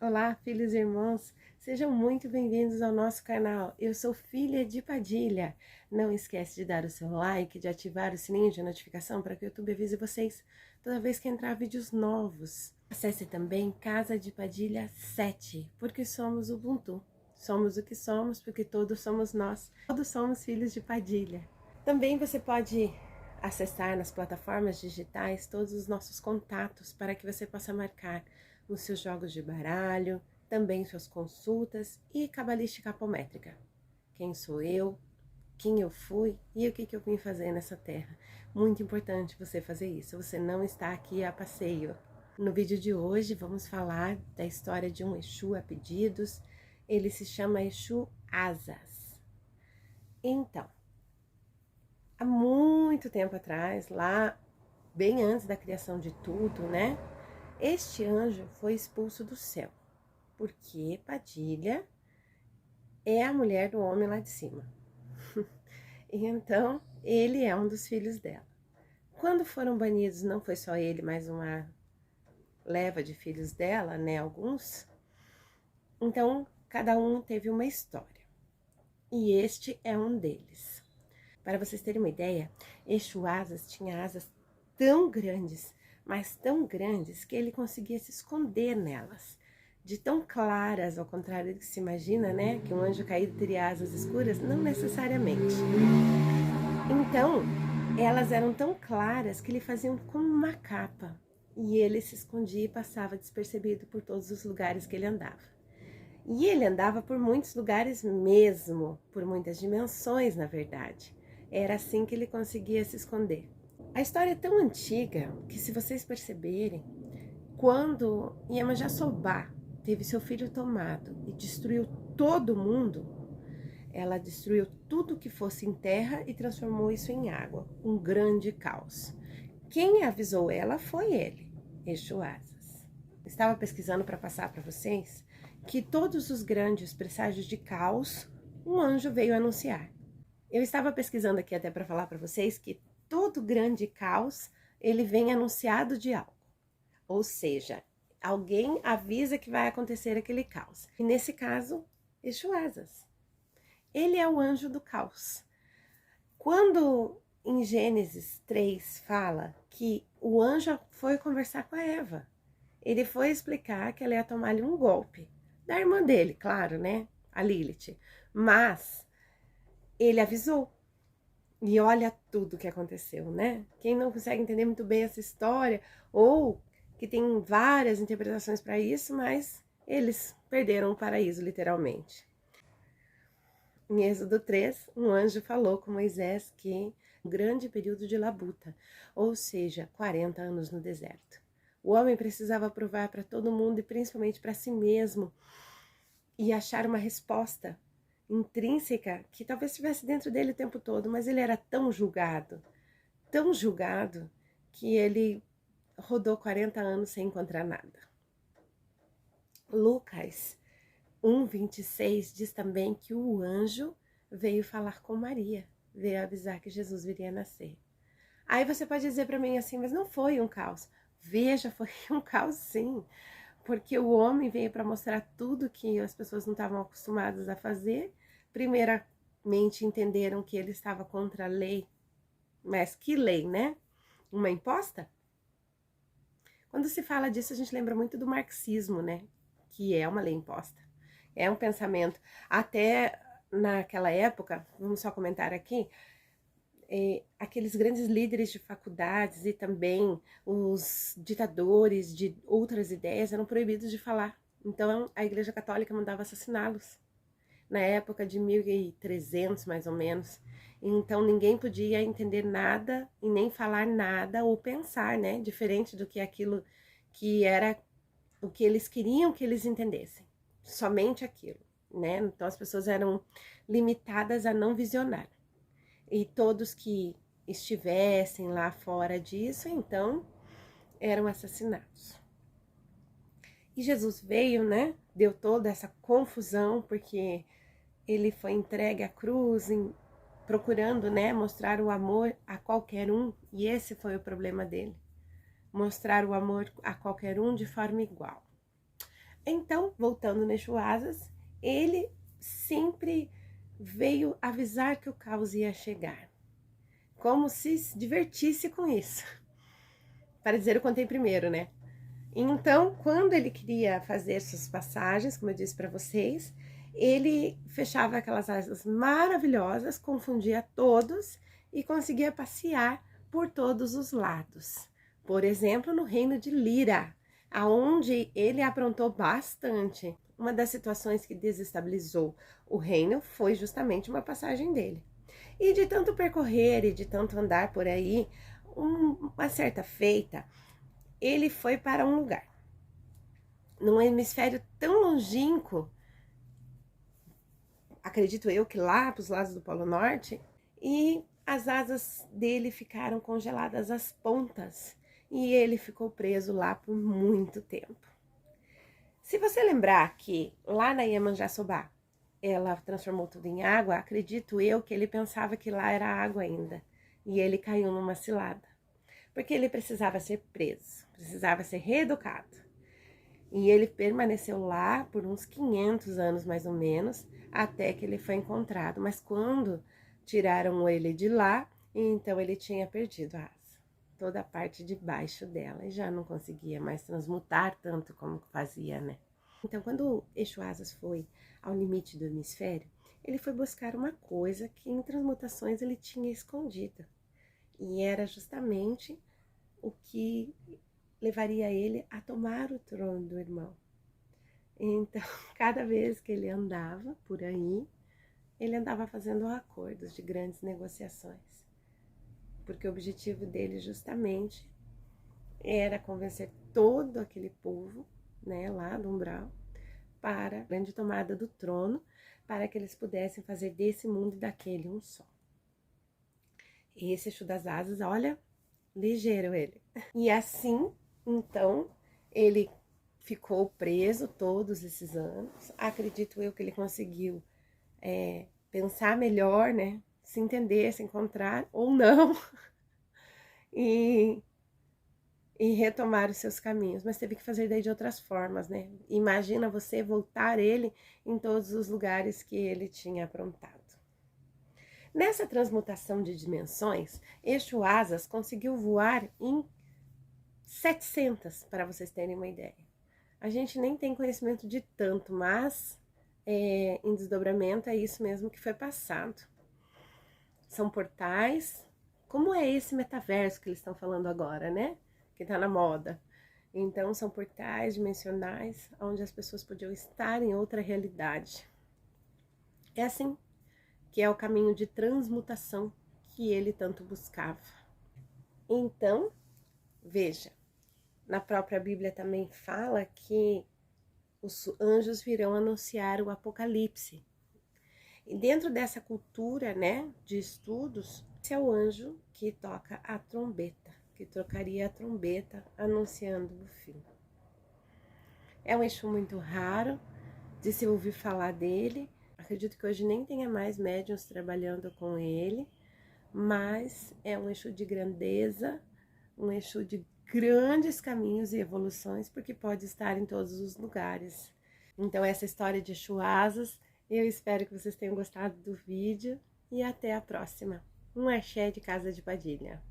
Olá, filhos e irmãos, sejam muito bem-vindos ao nosso canal. Eu sou Filha de Padilha. Não esquece de dar o seu like, de ativar o sininho de notificação para que o YouTube avise vocês toda vez que entrar vídeos novos. Acesse também Casa de Padilha 7, porque somos Ubuntu. Somos o que somos, porque todos somos nós. Todos somos filhos de Padilha. Também você pode acessar nas plataformas digitais todos os nossos contatos para que você possa marcar os seus jogos de baralho, também suas consultas e cabalística apométrica. Quem sou eu, quem eu fui e o que eu vim fazer nessa terra. Muito importante você fazer isso, você não está aqui a passeio. No vídeo de hoje vamos falar da história de um Exu a pedidos, ele se chama Exu Asas. Então, há muito tempo atrás, lá bem antes da criação de tudo, né? Este anjo foi expulso do céu, porque Padilha é a mulher do homem lá de cima. E então, ele é um dos filhos dela. Quando foram banidos, não foi só ele, mas uma leva de filhos dela, né, alguns. Então, cada um teve uma história. E este é um deles. Para vocês terem uma ideia, Exu Asas tinha asas tão grandes, mas tão grandes que ele conseguia se esconder nelas, de tão claras, ao contrário do que se imagina, né, que um anjo caído teria asas escuras, não necessariamente. Então, elas eram tão claras que lhe faziam como uma capa, e ele se escondia e passava despercebido por todos os lugares que ele andava. E ele andava por muitos lugares mesmo, por muitas dimensões, na verdade. Era assim que ele conseguia se esconder. A história é tão antiga que, se vocês perceberem, quando Iemanjá Sobá teve seu filho tomado e destruiu todo mundo, ela destruiu tudo que fosse em terra e transformou isso em água, um grande caos. Quem avisou ela foi ele, Exu Asas. Estava pesquisando para passar para vocês que todos os grandes presságios de caos, um anjo veio anunciar. Eu estava pesquisando aqui até para falar para vocês que todo grande caos, ele vem anunciado de algo. Ou seja, alguém avisa que vai acontecer aquele caos. E nesse caso, Exu Asas. Ele é o anjo do caos. Quando em Gênesis 3 fala que o anjo foi conversar com a Eva, ele foi explicar que ela ia tomar-lhe um golpe. Da irmã dele, claro, né? A Lilith. Mas ele avisou. E olha tudo que aconteceu, né? Quem não consegue entender muito bem essa história, ou que tem várias interpretações para isso, mas eles perderam o paraíso, literalmente. Em Êxodo 3, um anjo falou com Moisés que um grande período de labuta, ou seja, 40 anos no deserto. O homem precisava provar para todo mundo e principalmente para si mesmo e achar uma resposta intrínseca que talvez estivesse dentro dele o tempo todo, mas ele era tão julgado, que ele rodou 40 anos sem encontrar nada. Lucas 1:26 diz também que o anjo veio falar com Maria, veio avisar que Jesus viria nascer. Aí você pode dizer para mim assim, mas não foi um caos. Veja, foi um caos sim, porque o homem veio para mostrar tudo que as pessoas não estavam acostumadas a fazer. Primeiramente entenderam que ele estava contra a lei, mas que lei, né? Uma imposta? Quando se fala disso, a gente lembra muito do marxismo, né? Que é uma lei imposta. É um pensamento. Até naquela época, vamos só comentar aqui, aqueles grandes líderes de faculdades e também os ditadores de outras ideias eram proibidos de falar. Então a Igreja Católica mandava assassiná-los na época de 1300 mais ou menos. Então ninguém podia entender nada e nem falar nada ou pensar, né, diferente do que aquilo que era o que eles queriam que eles entendessem, somente aquilo, né? Então as pessoas eram limitadas a não visionar. E todos que estivessem lá fora disso, então, eram assassinados. E Jesus veio, né? Deu toda essa confusão, porque ele foi entregue à cruz, procurando, né, mostrar o amor a qualquer um, e esse foi o problema dele. Mostrar o amor a qualquer um de forma igual. Então, voltando no Exu Asas, ele sempre veio avisar que o caos ia chegar, como se divertisse com isso, para dizer o contei primeiro, né? Então, quando ele queria fazer suas passagens, como eu disse para vocês, ele fechava aquelas asas maravilhosas, confundia todos e conseguia passear por todos os lados. Por exemplo, no reino de Lira, aonde ele aprontou bastante. Uma das situações que desestabilizou o reino foi justamente uma passagem dele. E de tanto percorrer e de tanto andar por aí, uma certa feita, ele foi para um lugar, num hemisfério tão longínquo, acredito eu que lá para os lados do Polo Norte, e as asas dele ficaram congeladas às pontas, e ele ficou preso lá por muito tempo. Se você lembrar que lá na Iemanjá-Sobá, ela transformou tudo em água, acredito eu que ele pensava que lá era água ainda, e ele caiu numa cilada, porque ele precisava ser preso, precisava ser reeducado. E ele permaneceu lá por uns 500 anos, mais ou menos, até que ele foi encontrado. Mas quando tiraram ele de lá, então ele tinha perdido a asa, toda a parte de baixo dela, e já não conseguia mais transmutar tanto como fazia, né? Então, quando Exu Asas foi ao limite do hemisfério, ele foi buscar uma coisa que em transmutações ele tinha escondido. E era justamente o que levaria ele a tomar o trono do irmão. Então, cada vez que ele andava por aí, ele andava fazendo acordos de grandes negociações, porque o objetivo dele justamente era convencer todo aquele povo, né, lá do umbral, para a grande tomada do trono, para que eles pudessem fazer desse mundo e daquele um só. Esse Exu das Asas, olha, ligeiro ele. E assim, então, ele ficou preso todos esses anos. Acredito eu que ele conseguiu pensar melhor, né? Se entender, se encontrar ou não. e retomar os seus caminhos. Mas teve que fazer daí de outras formas, né? Imagina você voltar ele em todos os lugares que ele tinha aprontado. Nessa transmutação de dimensões, Exu Asas conseguiu voar em 700, para vocês terem uma ideia. A gente nem tem conhecimento de tanto, mas em desdobramento é isso mesmo que foi passado. São portais, como é esse metaverso que eles estão falando agora, né? Que tá na moda. Então, são portais dimensionais onde as pessoas podiam estar em outra realidade. É assim que é o caminho de transmutação que ele tanto buscava. Então, veja, na própria Bíblia também fala que os anjos virão anunciar o Apocalipse. E dentro dessa cultura, né, de estudos, esse é o anjo que toca a trombeta, que tocaria a trombeta anunciando o fim. É um Exu muito raro de se ouvir falar dele. Acredito que hoje nem tenha mais médiuns trabalhando com ele, mas é um Exu de grandeza, um Exu de grandes caminhos e evoluções, porque pode estar em todos os lugares. Então, essa história de Exu Asas, eu espero que vocês tenham gostado do vídeo e até a próxima. Um axé de Casa de Padilha.